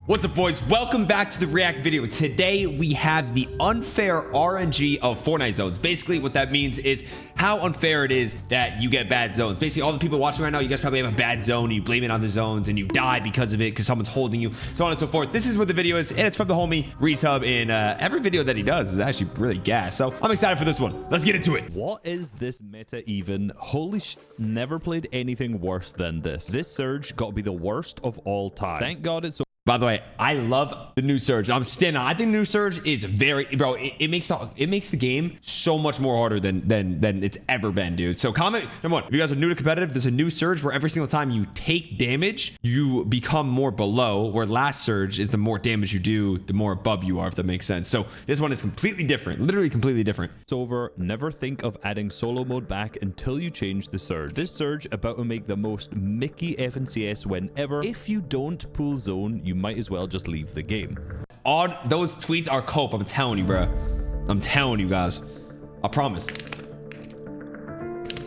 What's up, boys? Welcome back to the React video. Today we have the unfair RNG of Fortnite zones. Basically what that means is how unfair it is that you get bad zones. Basically all the people watching right now, you guys probably have a bad zone, you blame it on the zones and you die because of it because someone's holding you, so on and so forth. This is what the video is, and it's from the homie Roix, and every video that he does is actually really gas. So I'm excited for this one. Let's get into it. What is this meta even? Holy sh! Never played anything worse than this. This surge got to be the worst of all time. Thank God it's By the way, I love the new surge. I'm standing on. I think the new surge is very, bro. It makes the game so much more harder than it's ever been, dude. So comment number one, if you guys are new to competitive, there's a new surge where every single time you take damage, you become more below. Where last surge is the more damage you do, the more above you are. If that makes sense. So this one is completely different, literally completely different. It's over. Never think of adding solo mode back until you change the surge. This surge about to make the most Mickey FNCS whenever. If you don't pull zone, you might as well just leave the game. All those tweets are cope. I'm telling you, bro. I'm telling you guys. I promise.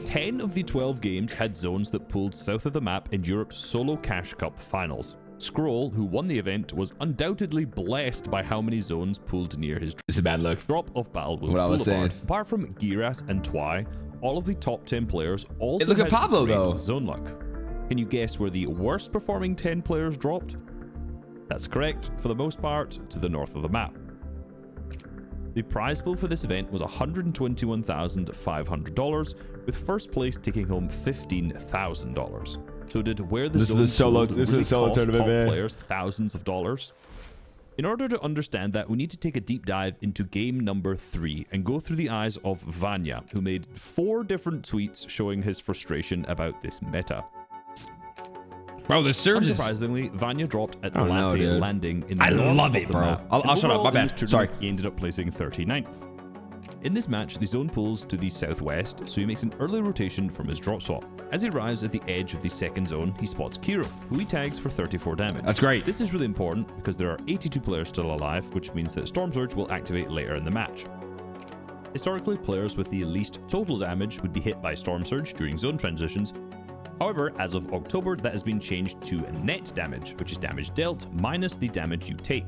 10 of the 12 games had zones that pulled south of the map in Europe's Solo Cash Cup finals. Scroll, who won the event, was undoubtedly blessed by how many zones pulled near his This is a bad look. drop of Battlefield What I was Boulevard. saying. Apart from Giras and Twy, all of the top 10 players also Look at had Pablo, great though. zone luck. Can you guess where the worst performing 10 players dropped? That's correct, for the most part, to the north of the map. The prize pool for this event was $121,500, with first place taking home $15,000. So did where the This is the solo tournament, man. Players thousands of dollars? In order to understand that, we need to take a deep dive into game number 3 and go through the eyes of Vana, who made 4 different tweets showing his frustration about this meta. Bro, the surge is... Unsurprisingly, Vana dropped at Oh, no, Latte dude. landing in I the north love of it, the bro. map. I'll And shut up. overall, My in bad. this Sorry. tournament, he ended up placing 39th. In this match, the zone pulls to the southwest, so he makes an early rotation from his drop spot. As he arrives at the edge of the second zone, he spots Keagan, who he tags for 34 damage. That's great. This is really important because there are 82 players still alive, which means that Storm Surge will activate later in the match. Historically, players with the least total damage would be hit by Storm Surge during zone transitions. However, as of October, that has been changed to net damage, which is damage dealt minus the damage you take.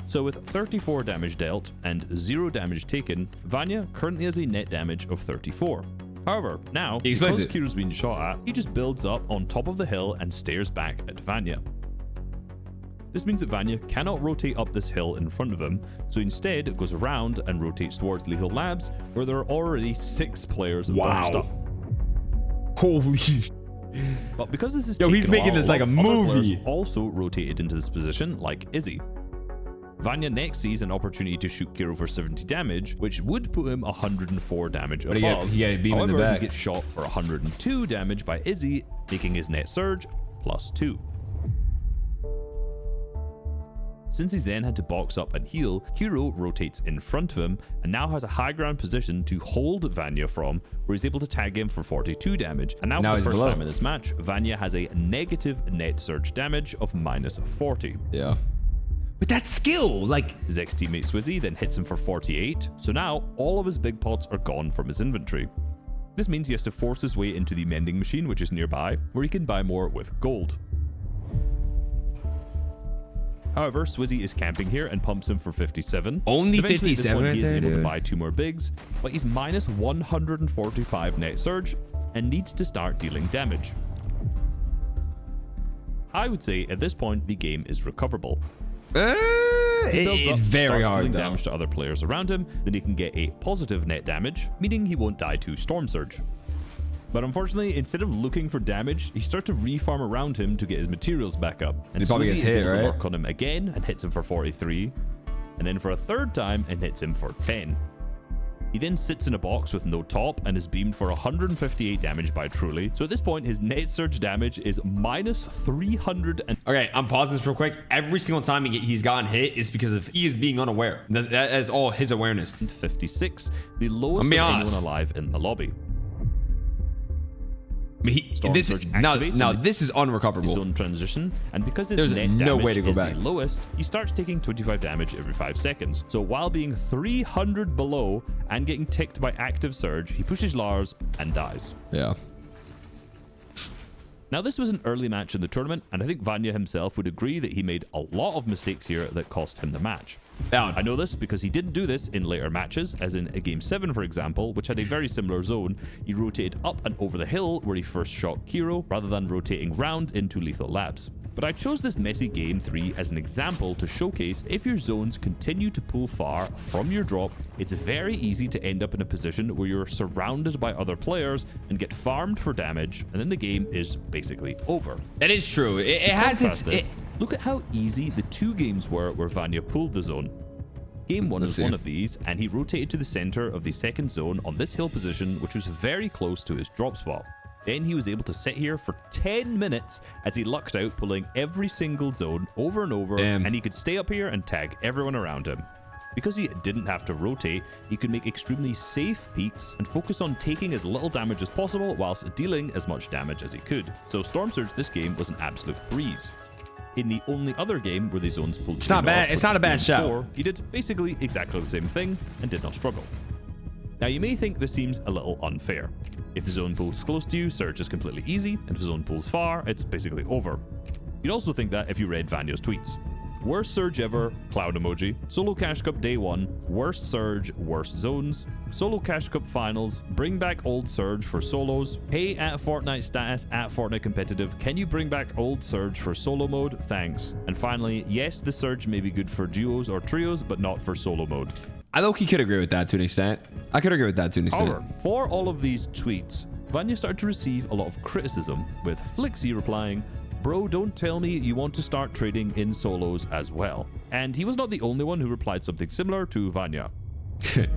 So with 34 damage dealt and 0 damage taken, Vana currently has a net damage of 34. However, now, because Kira's been shot at, he just builds up on top of the hill and stares back at Vana. This means that Vana cannot rotate up this hill in front of him, so instead it goes around and rotates towards Lethal Labs, where there are already 6 players bunched up. Holy... But because this is Yo, he's making this like a movie. Also rotated into this position, like Izzy. Vana next sees an opportunity to shoot Kiro for 70 damage, which would put him 104 damage above. He got a beam in the back. He gets shot for 102 damage by Izzy, making his net surge +2. Since he's then had to box up and heal, Kiro rotates in front of him and now has a high ground position to hold Vana from, where he's able to tag him for 42 damage. And now for the first time in this match, Vana has a negative net surge damage of -40. Yeah. But that's skill, like... His ex-teammate Swizzy then hits him for 48, so now all of his big pots are gone from his inventory. This means he has to force his way into the mending machine, which is nearby, where he can buy more with gold. However, Swizzy is camping here and pumps him for 57. Only Eventually, 57 right he is there, able dude. to buy 2 more bigs, but he's -145 net surge and needs to start dealing damage. I would say at this point the game is recoverable. It's very hard, dealing though. damage to other players around him, then he can get a positive net damage, meaning he won't die to Storm Surge. But unfortunately, instead of looking for damage, he starts to reform around him to get his materials back up. And He probably Swizzy gets is hit, able to right? work on him again and hits him for 43, and then for a third time and hits him for 10. He then sits in a box with no top and is beamed for 158 damage by Truly. So at this point, his net surge damage is -300. Okay, I'm pausing this real quick. Every single time he's gotten hit is because of he is being unaware. That is all his awareness. 56, the lowest of anyone alive in the lobby. I mean, this is unrecoverable. Zone transition, and because his There's net no damage way to go is back. the lowest, he starts taking 25 damage every 5 seconds. So while being 300 below and getting ticked by active surge, he pushes Lars and dies. Yeah. Now, this was an early match in the tournament, and I think Vana himself would agree that he made a lot of mistakes here that cost him the match. Down. I know this because he didn't do this in later matches, as in a Game 7, for example, which had a very similar zone. He rotated up and over the hill where he first shot Kiro, rather than rotating round into lethal labs. But I chose this messy Game 3 as an example to showcase if your zones continue to pull far from your drop, it's very easy to end up in a position where you're surrounded by other players and get farmed for damage, and then the game is basically over. That is true. It has its... Look at how easy the 2 games were where Vana pulled the zone. Game 1 was one of these, and he rotated to the center of the second zone on this hill position, which was very close to his drop spot. Then he was able to sit here for 10 minutes as he lucked out, pulling every single zone over and over, and he could stay up here and tag everyone around him. Because he didn't have to rotate, he could make extremely safe peeks and focus on taking as little damage as possible whilst dealing as much damage as he could. So Storm Surge this game was an absolute breeze. In the only other game where the zones pulled, it's not bad. It's not a bad shot. He did basically exactly the same thing and did not struggle. Now, you may think this seems a little unfair. If the zone pulls close to you, Surge is completely easy, and if the zone pulls far, it's basically over. You'd also think that if you read Vana's tweets. Worst Surge ever, cloud emoji. Solo Cash Cup day 1, worst Surge, worst zones. Solo Cash Cup finals, bring back old Surge for solos. Hey at Fortnite status at Fortnite competitive, can you bring back old Surge for solo mode? Thanks. And finally, yes, the Surge may be good for duos or trios, but not for solo mode. I low-key could agree with that to an extent. I could agree with that to an extent. However, for all of these tweets, Vana started to receive a lot of criticism, with Flixie replying, "Bro, don't tell me you want to start trading in solos as well." And he was not the only one who replied something similar to Vana. The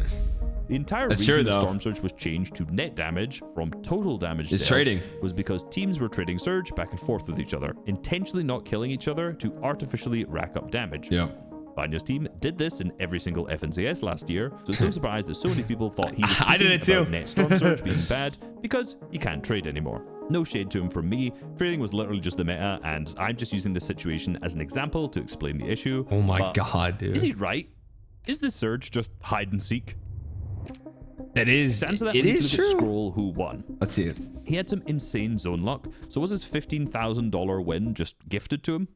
entire reason the Storm Surge was changed to net damage from total damage trading was because teams were trading Surge back and forth with each other, intentionally not killing each other to artificially rack up damage. Yeah. Vana's team did this in every single FNCS last year, so it's no surprise that so many people thought he was I did it too. About net Storm Surge being bad because he can't trade anymore. No shade to him from me, trading was literally just the meta, and I'm just using this situation as an example to explain the issue. Oh my god, dude. Is he right? Is this Surge just hide and seek? It is. It is true. Scroll who won. Let's see it. He had some insane zone luck, so was his $15,000 win just gifted to him?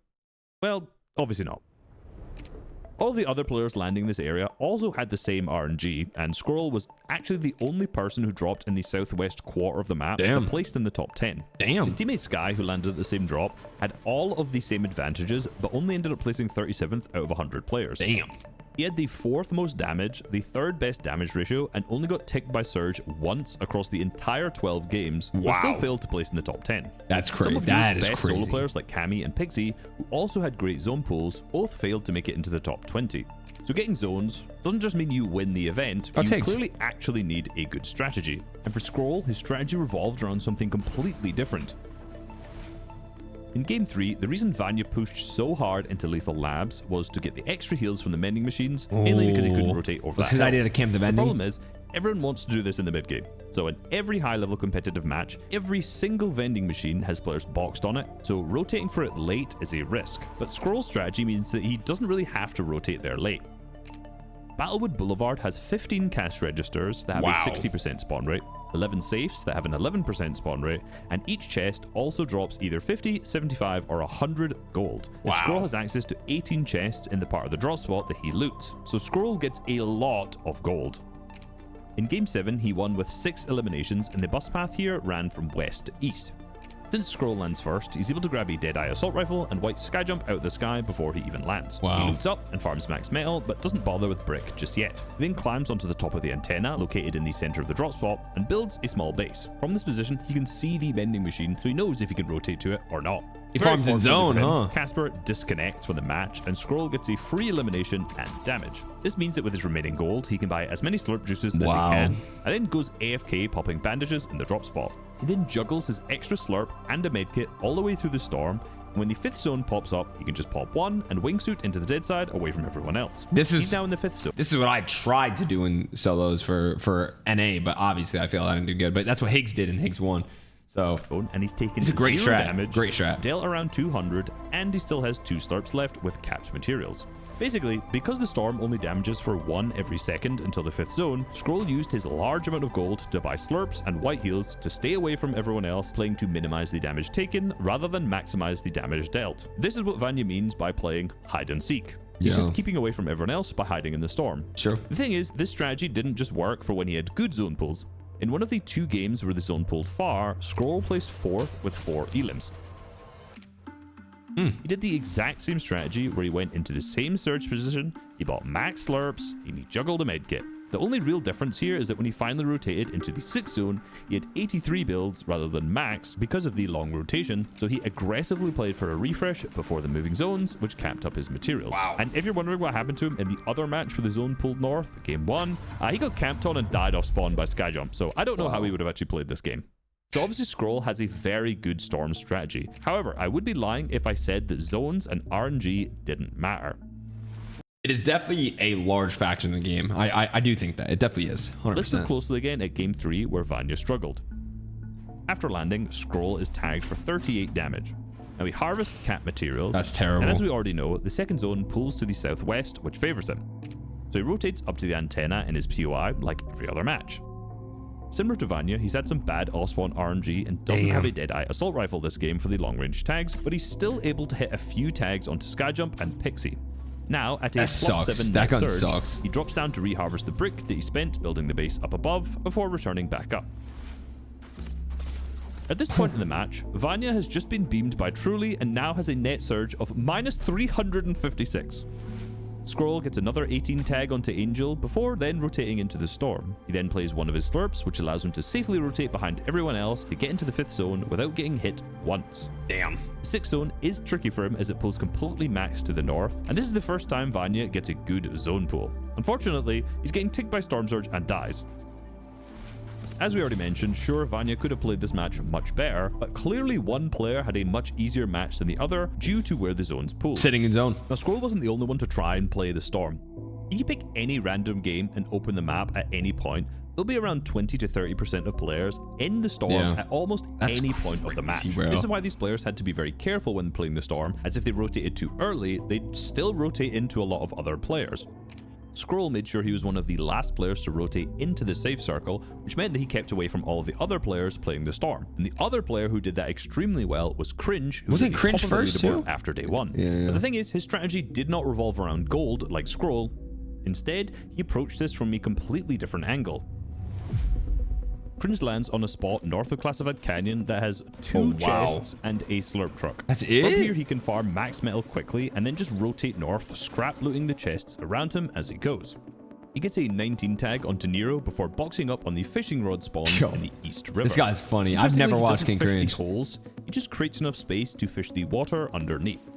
Well, obviously not. All the other players landing this area also had the same RNG, and Squirrel was actually the only person who dropped in the southwest quarter of the map and placed in the top 10. Damn. His teammate Sky, who landed at the same drop, had all of the same advantages, but only ended up placing 37th out of 100 players. Damn. He had the 4th most damage, the 3rd best damage ratio, and only got ticked by Surge once across the entire 12 games, but still failed to place in the top 10. That's crazy. Some of the best solo players like Cammy and Pixie, who also had great zone pools, both failed to make it into the top 20. So getting zones doesn't just mean you win the event, but you clearly actually need a good strategy. And for Scroll, his strategy revolved around something completely different. In Game 3, the reason Vana pushed so hard into lethal labs was to get the extra heals from the vending machines, mainly because he couldn't rotate over that. His idea to camp the vending. The problem is, everyone wants to do this in the mid-game. So in every high-level competitive match, every single vending machine has players boxed on it, so rotating for it late is a risk. But Scroll's strategy means that he doesn't really have to rotate there late. Battlewood Boulevard has 15 cash registers that have a 60% spawn rate, 11 safes that have an 11% spawn rate, and each chest also drops either 50, 75, or 100 gold. Scroll has access to 18 chests in the part of the drop spot that he loots, so Scroll gets a lot of gold. In Game 7, he won with 6 eliminations, and the bus path here ran from west to east. Since Scroll lands first, he's able to grab a Deadeye assault rifle and white sky jump out of the sky before he even lands. He loots up and farms max metal, but doesn't bother with brick just yet. He then climbs onto the top of the antenna, located in the center of the drop spot, and builds a small base. From this position, he can see the vending machine, so he knows if he can rotate to it or not. He farms in zone, huh? Casper disconnects from the match, and Scroll gets a free elimination and damage. This means that with his remaining gold, he can buy as many slurp juices as he can, and then goes AFK popping bandages in the drop spot. He then juggles his extra slurp and a medkit all the way through the storm, and when the 5th zone pops up, he can just pop one and wingsuit into the dead side away from everyone else. He's now in the 5th zone. This is what I tried to do in solos for NA, but obviously I feel I didn't do good. But that's what Higgs did, and Higgs won. So and he's taken it's a great zero strat. damage, Great strat. dealt around 200, and he still has 2 slurps left with capped materials. Basically, because the storm only damages for 1 every second until the 5th zone, Scroll used his large amount of gold to buy slurps and white heals to stay away from everyone else, playing to minimize the damage taken rather than maximize the damage dealt. This is what Vana means by playing hide and seek. He's just keeping away from everyone else by hiding in the storm. Sure. The thing is, this strategy didn't just work for when he had good zone pulls. In one of the 2 games where the zone pulled far, Scroll placed 4th with 4 elims. He did the exact same strategy where he went into the same surge position, he bought max slurps, and he juggled a medkit. The only real difference here is that when he finally rotated into the 6th zone, he had 83 builds rather than max because of the long rotation, so he aggressively played for a refresh before the moving zones, which capped up his materials. Wow. And if you're wondering what happened to him in the other match where the zone pulled north, game 1, he got camped on and died off spawn by Skyjump, so I don't know how he would have actually played this game. So obviously Scroll has a very good storm strategy. However, I would be lying if I said that zones and RNG didn't matter. It is definitely a large factor in the game. I do think that. It definitely is. 100%. Let's look closely again at game 3 where Vana struggled. After landing, Scroll is tagged for 38 damage. Now he harvests cap materials. That's terrible. And as we already know, the 2nd zone pulls to the southwest, which favors him. So he rotates up to the antenna in his POI like every other match. Similar to Vana, he's had some bad off-spawn RNG and doesn't have a Deadeye assault rifle this game for the long-range tags, but he's still able to hit a few tags onto Skyjump and Pixie. Now, at a +7 net surge, he drops down to reharvest the brick that he spent building the base up above before returning back up. At this point in the match, Vana has just been beamed by Truly and now has a net surge of -356. Scroll gets another 18 tag onto Angel before then rotating into the storm. He then plays one of his slurps, which allows him to safely rotate behind everyone else to get into the 5th zone without getting hit once. Damn. The 6th zone is tricky for him as it pulls completely max to the north, and this is the first time Vana gets a good zone pull. Unfortunately, he's getting ticked by Storm Surge and dies. As we already mentioned, sure, Vana could have played this match much better, but clearly one player had a much easier match than the other due to where the zones pulled. Sitting in zone. Now, Scroll wasn't the only one to try and play the storm. If you pick any random game and open the map at any point, there'll be around 20 to 30% of players in the storm at almost any point of the match. Bro. This is why these players had to be very careful when playing the storm, as if they rotated too early, they'd still rotate into a lot of other players. Scroll made sure he was one of the last players to rotate into the safe circle, which meant that he kept away from all of the other players playing the storm. And the other player who did that extremely well was Cringe, who was at the Cringe top of the first leaderboard too? after day 1. Yeah. But the thing is, his strategy did not revolve around gold like Scroll. Instead, he approached this from a completely different angle. Cringe lands on a spot north of Classified Canyon that has 2 chests and a slurp truck. That's it? From here, he can farm max metal quickly and then just rotate north, scrap looting the chests around him as he goes. He gets a 19 tag onto Nero before boxing up on the fishing rod spawns in the East River. This guy's funny. I've never watched King Cringe. Holes, he just creates enough space to fish the water underneath.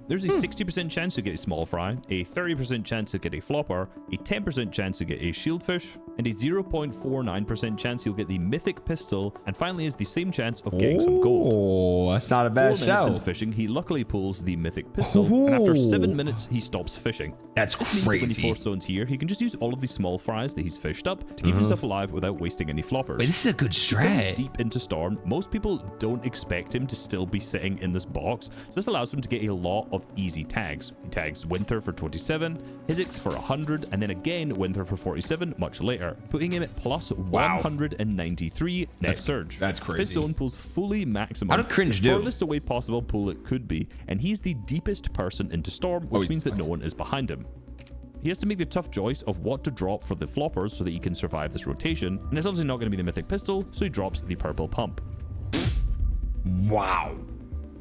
There's a 60% chance to get a small fry, a 30% chance to get a flopper, a 10% chance to get a shieldfish, and a 0.49% chance you'll get the mythic pistol, and finally is the same chance of getting some gold. Oh, that's not a bad 4 minutes into shout. fishing, he luckily pulls the mythic pistol, and after 7 minutes, he stops fishing. That's This means that when he crazy. force zones here, he can just use all of the small fries that he's fished up to keep himself alive without wasting any floppers. Wait, this is a good Because strat. he's deep into Storm, most people don't expect him to still be sitting in this box, so this allows him to get a lot of easy tags. He tags Winter for 27, Hizix for 100, and then again Winter for 47 much later, putting him at plus 193 net surge. That's crazy. This zone pulls fully maximum. How did Cringe the do? furthest away possible pull it could be, and he's the deepest person into Storm, which means that no one is behind him. He has to make the tough choice of what to drop for the floppers so that he can survive this rotation, and it's obviously not going to be the mythic pistol, so he drops the purple pump. Wow.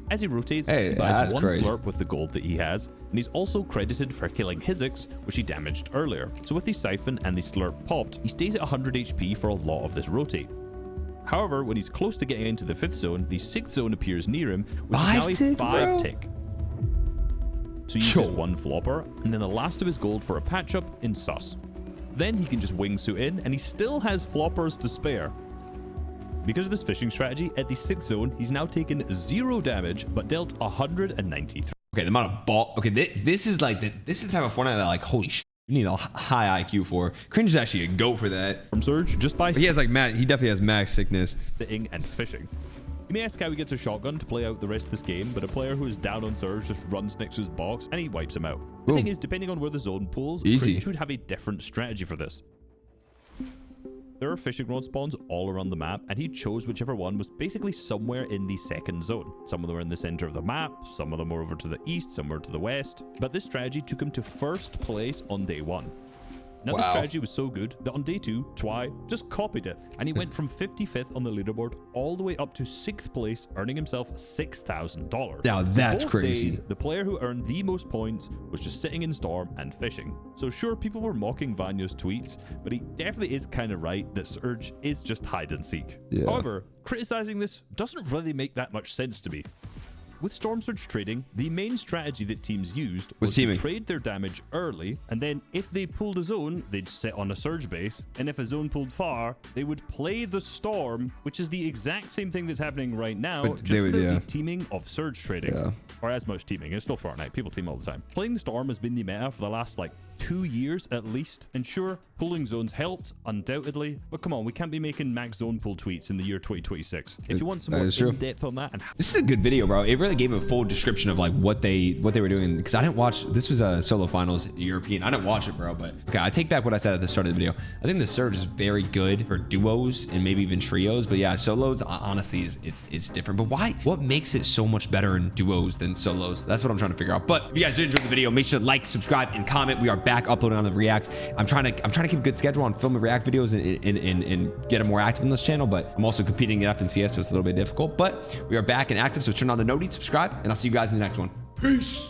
As he rotates, Hey, he buys that's one crazy. slurp with the gold that he has, and he's also credited for killing Hizix, which he damaged earlier. So with the siphon and the slurp popped, he stays at 100 HP for a lot of this rotate. However, when he's close to getting into the 5th zone, the 6th zone appears near him, which is now a 5 tick. So he uses one flopper, and then the last of his gold for a patch-up in Sus. Then he can just wingsuit in, and he still has floppers to spare. Because of this fishing strategy, at the 6th zone, he's now taken 0 damage, but dealt 193. Okay, the amount of ball. Okay, this is like this is the type of Fortnite that like holy shit. You need a high IQ for. Cringe is actually a goat for that. Storm Surge just by But he has like he definitely has max sickness. sitting and fishing. You may ask how he gets a shotgun to play out the rest of this game, but a player who is down on Surge just runs next to his box and he wipes him out. The thing is, depending on where the zone pulls, Cringe would have a different strategy for this. There are fishing rod spawns all around the map, and he chose whichever one was basically somewhere in the second zone. Some of them were in the center of the map, some of them were over to the east, some were to the west. But this strategy took him to first place on day 1. Now, the strategy was so good that on day 2, Twy just copied it, and he went from 55th on the leaderboard all the way up to 6th place, earning himself $6,000. Now that's crazy. Days, the player who earned the most points was just sitting in Storm and fishing. So sure, people were mocking Vana's tweets, but he definitely is kind of right that Surge is just hide and seek. However, criticizing this doesn't really make that much sense to me. With Storm Surge trading, the main strategy that teams used was to trade their damage early, and then if they pulled a zone, they'd sit on a Surge base, and if a zone pulled far, they would play the Storm, which is the exact same thing that's happening right now, just without the teaming of Surge trading. Or as much teaming. It's still Fortnite. People team all the time. Playing the Storm has been the meta for the last, 2 years at least. And sure, pulling zones helped, undoubtedly. But come on, we can't be making max zone pull tweets in the year 2026. If you want some more in-depth on that. This is a good video, bro. It really gave a full description of what they were doing. Because I didn't watch, this was a solo finals European. I didn't watch it, bro. But okay, I take back what I said at the start of the video. I think the Surge is very good for duos and maybe even trios. But yeah, solos, honestly, is different. But why? What makes it so much better in duos than solos? That's what I'm trying to figure out. But if you guys did enjoy the video, make sure to like, subscribe, and comment. We are back uploading on the reacts. I'm trying to keep a good schedule on filming react videos and get them more active in this channel, but I'm also competing in FNCS, so it's a little bit difficult. But we are back and active, so turn on the notifications, subscribe, and I'll see you guys in the next one. Peace.